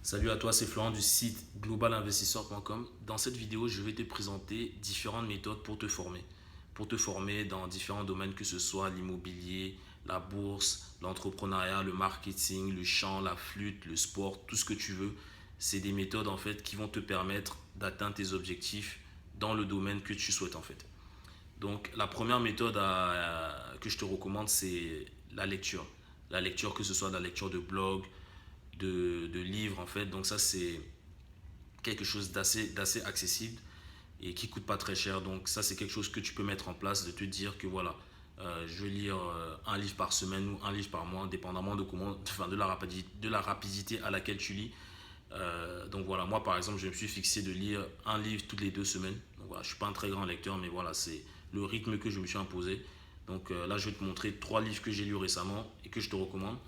Salut à toi, c'est Florent du site globalinvestisseur.com. Dans cette vidéo, je vais te présenter différentes méthodes pour te former. Pour te former dans différents domaines, que ce soit l'immobilier, la bourse, l'entrepreneuriat, le marketing, le chant, la flûte, le sport, tout ce que tu veux. C'est des méthodes en fait qui vont te permettre d'atteindre tes objectifs dans le domaine que tu souhaites en fait. Donc la première méthode que je te recommande, c'est la lecture. La lecture, que ce soit la lecture de blog, de livres en fait. Donc ça c'est quelque chose d'assez accessible et qui coûte pas très cher. Donc ça c'est quelque chose que tu peux mettre en place, de te dire que voilà, je vais lire un livre par semaine ou un livre par mois, dépendamment de comment, enfin de la rapidité à laquelle tu lis. Donc voilà, moi par exemple, je me suis fixé de lire un livre toutes les 2 semaines. Donc voilà, je suis pas un très grand lecteur, mais voilà, c'est le rythme que je me suis imposé. Donc là, je vais te montrer 3 livres que j'ai lus récemment et que je te recommande.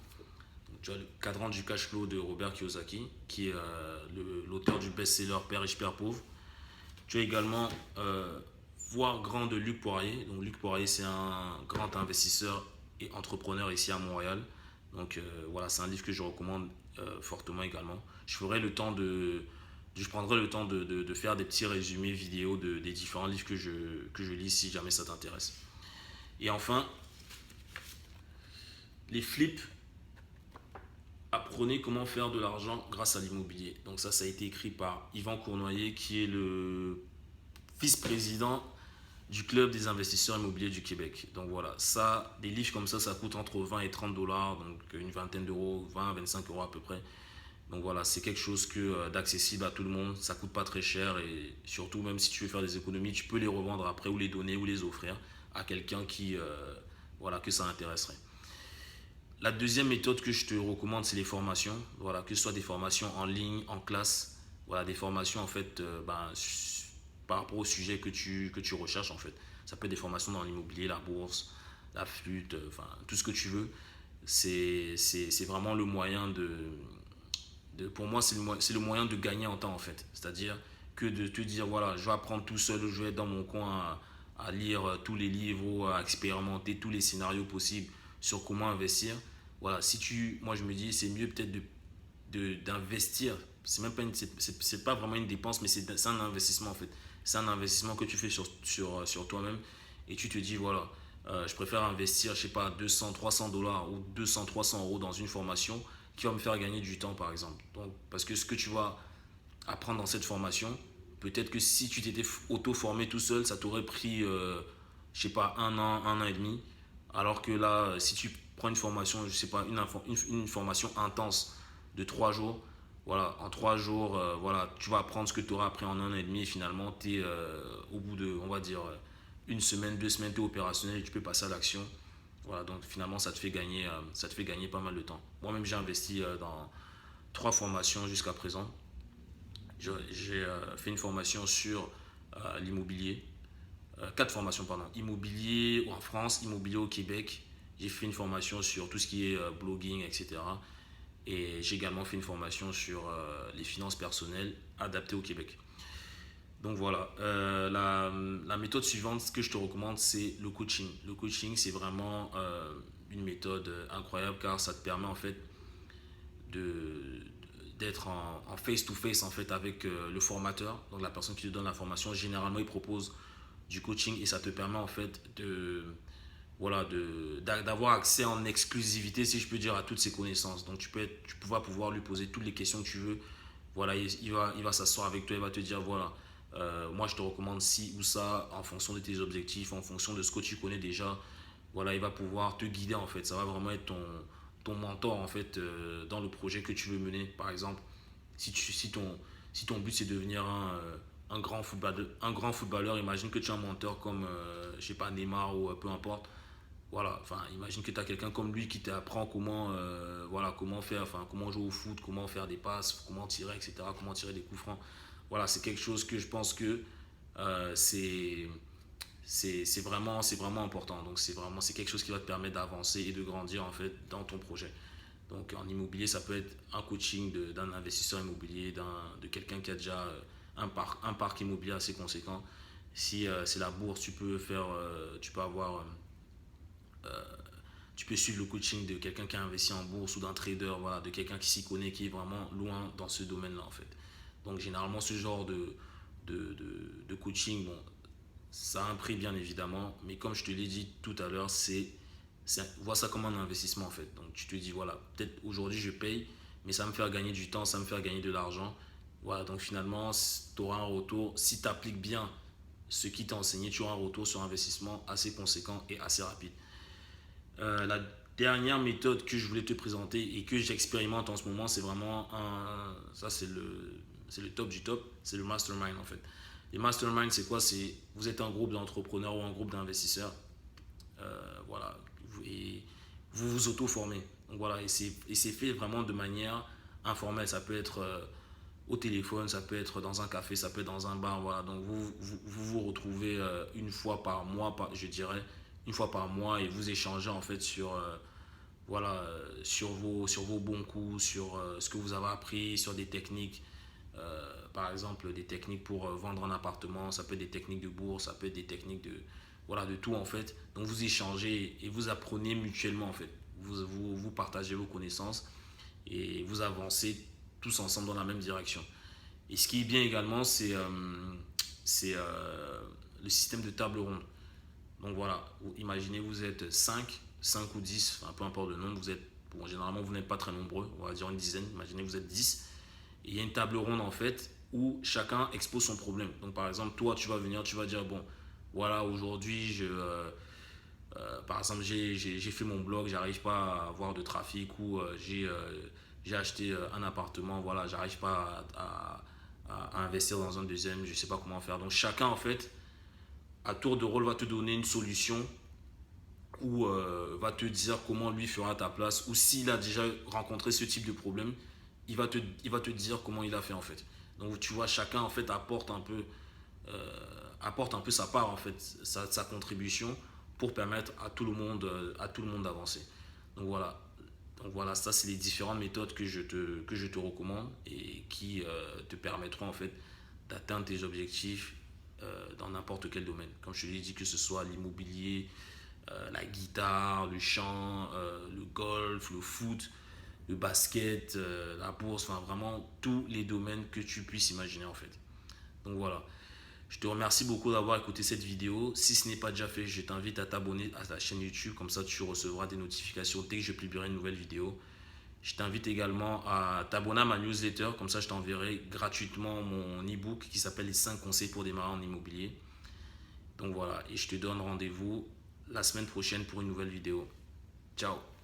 Donc, tu as le Cadran du cash flow de Robert Kiyosaki, qui est l'auteur du best-seller Père riche, Père pauvre. Tu as également Voir grand de Luc Poirier. Donc Luc Poirier, c'est un grand investisseur et entrepreneur ici à Montréal. Donc voilà, c'est un livre que je recommande fortement également. Je prendrai le temps de faire des petits résumés vidéo des différents livres que je lis si jamais ça t'intéresse. Et enfin, les flips. Apprenez comment faire de l'argent grâce à l'immobilier. Donc ça a été écrit par Yvan Cournoyer, qui est le vice-président du Club des investisseurs immobiliers du Québec. Donc voilà, ça, des livres comme ça coûte entre 20 et 30 dollars, donc une vingtaine d'euros, 20 à 25 euros à peu près. Donc voilà, c'est quelque chose d'accessible à tout le monde, ça coûte pas très cher et surtout, même si tu veux faire des économies, tu peux les revendre après ou les donner ou les offrir à quelqu'un voilà, que ça intéresserait. La deuxième méthode que je te recommande, c'est les formations. Voilà, que ce soit des formations en ligne, en classe. Voilà, des formations en fait par rapport au sujet que tu recherches en fait. Ça peut être des formations dans l'immobilier, la bourse, la flûte, enfin tout ce que tu veux. C'est vraiment le moyen pour moi, c'est le moyen de gagner en temps en fait. C'est-à-dire que de te dire, voilà, je vais apprendre tout seul, je vais être dans mon coin à lire tous les livres, à expérimenter tous les scénarios possibles sur comment investir. Voilà, moi je me dis, c'est mieux peut-être d'investir. C'est même pas c'est pas vraiment une dépense, mais c'est un investissement en fait. C'est un investissement que tu fais sur toi-même et tu te dis, voilà, je préfère investir, je sais pas, 200, 300 dollars ou 200, 300 euros dans une formation qui va me faire gagner du temps par exemple. Donc, parce que ce que tu vas apprendre dans cette formation, peut-être que si tu t'étais auto-formé tout seul, ça t'aurait pris, je sais pas, un an et demi. Alors que là, si tu prends une formation, je sais pas, une formation intense de 3 jours, voilà, en 3 jours, voilà, tu vas apprendre ce que tu auras appris en un an et demi et finalement, tu es au bout de, on va dire, une semaine, 2 semaines, tu es opérationnel et tu peux passer à l'action. Voilà, donc finalement, ça te fait gagner pas mal de temps. Moi-même, j'ai investi dans 3 formations jusqu'à présent. J'ai fait une formation sur l'immobilier, 4 formations, pardon. Immobilier en France, immobilier au Québec. J'ai fait une formation sur tout ce qui est blogging, etc. Et j'ai également fait une formation sur les finances personnelles adaptées au Québec. Donc voilà, la méthode suivante, ce que je te recommande, c'est le coaching. Le coaching, c'est vraiment une méthode incroyable car ça te permet en fait de, d'être en face-to-face en fait avec le formateur, donc la personne qui te donne la formation. Généralement, il propose du coaching et ça te permet en fait voilà, d'avoir accès en exclusivité, si je peux dire, à toutes ses connaissances. Donc tu vas pouvoir lui poser toutes les questions que tu veux. Voilà, il va s'asseoir avec toi, il va te dire, voilà, moi je te recommande ci ou ça en fonction de tes objectifs, en fonction de ce que tu connais déjà. Voilà, il va pouvoir te guider en fait. Ça va vraiment être ton mentor en fait dans le projet que tu veux mener. Par exemple, si ton but c'est de devenir un grand footballeur, imagine que tu as un mentor comme, je sais pas, Neymar ou peu importe. Voilà, enfin, imagine que tu as quelqu'un comme lui qui t'apprend voilà, comment faire, enfin, comment jouer au foot, comment faire des passes, comment tirer, etc., comment tirer des coups francs. Voilà, c'est quelque chose que je pense que euh, c'est c'est vraiment important. Donc c'est quelque chose qui va te permettre d'avancer et de grandir en fait dans ton projet. Donc en immobilier, ça peut être un coaching d'un investisseur immobilier, de quelqu'un qui a déjà un parc immobilier assez conséquent. Si c'est la bourse, tu peux avoir tu peux suivre le coaching de quelqu'un qui a investi en bourse ou d'un trader, voilà, de quelqu'un qui s'y connaît, qui est vraiment loin dans ce domaine-là en fait. Donc généralement ce genre de coaching, bon, ça a un prix bien évidemment, mais comme je te l'ai dit tout à l'heure, vois ça comme un investissement en fait. Donc tu te dis voilà, peut-être aujourd'hui je paye, mais ça va me faire gagner du temps, ça va me faire gagner de l'argent. Voilà, donc finalement, tu auras un retour. Si tu appliques bien ce qui t'a enseigné, tu auras un retour sur investissement assez conséquent et assez rapide. La dernière méthode que je voulais te présenter et que j'expérimente en ce moment, c'est vraiment ça c'est le top du top, c'est le mastermind en fait. Les masterminds, c'est quoi? C'est vous êtes un groupe d'entrepreneurs ou un groupe d'investisseurs, voilà, et vous vous auto-formez. Donc voilà, et c'est fait vraiment de manière informelle. Ça peut être au téléphone, ça peut être dans un café, ça peut être dans un bar, voilà. Donc vous retrouvez une fois par mois, je dirais, une fois par mois et vous échangez en fait sur, voilà, sur vos bons coups, sur ce que vous avez appris, sur des techniques. Par exemple, des techniques pour vendre un appartement, ça peut être des techniques de bourse, ça peut être des techniques de, voilà, de tout en fait. Donc vous échangez et vous apprenez mutuellement en fait. Vous partagez vos connaissances et vous avancez tous ensemble dans la même direction. Et ce qui est bien également, c'est le système de table ronde. Donc voilà, imaginez vous êtes 5 ou 10, enfin, peu importe le nombre, vous êtes, bon, généralement vous n'êtes pas très nombreux, on va dire une dizaine, imaginez vous êtes 10. Et il y a une table ronde en fait où chacun expose son problème. Donc par exemple, toi tu vas venir, tu vas dire, bon, voilà, aujourd'hui, par exemple, j'ai fait mon blog, j'arrive pas à avoir de trafic ou j'ai acheté un appartement, voilà, j'arrive pas à investir dans un deuxième, je sais pas comment faire. Donc chacun en fait, à tour de rôle, va te donner une solution ou va te dire comment lui fera à ta place ou s'il a déjà rencontré ce type de problème, il va te dire comment il a fait en fait. Donc tu vois, chacun en fait apporte un peu sa part en fait, sa contribution pour permettre à tout le monde d'avancer. Donc voilà. Donc voilà, ça c'est les différentes méthodes que que je te recommande et qui te permettront en fait d'atteindre tes objectifs dans n'importe quel domaine. Comme je te l'ai dit, que ce soit l'immobilier, la guitare, le chant, le golf, le foot, le basket, la bourse, enfin vraiment tous les domaines que tu puisses imaginer en fait. Donc voilà. Je te remercie beaucoup d'avoir écouté cette vidéo. Si ce n'est pas déjà fait, je t'invite à t'abonner à ta chaîne YouTube. Comme ça, tu recevras des notifications dès que je publierai une nouvelle vidéo. Je t'invite également à t'abonner à ma newsletter. Comme ça, je t'enverrai gratuitement mon e-book qui s'appelle les 5 conseils pour démarrer en immobilier. Donc voilà, et je te donne rendez-vous la semaine prochaine pour une nouvelle vidéo. Ciao!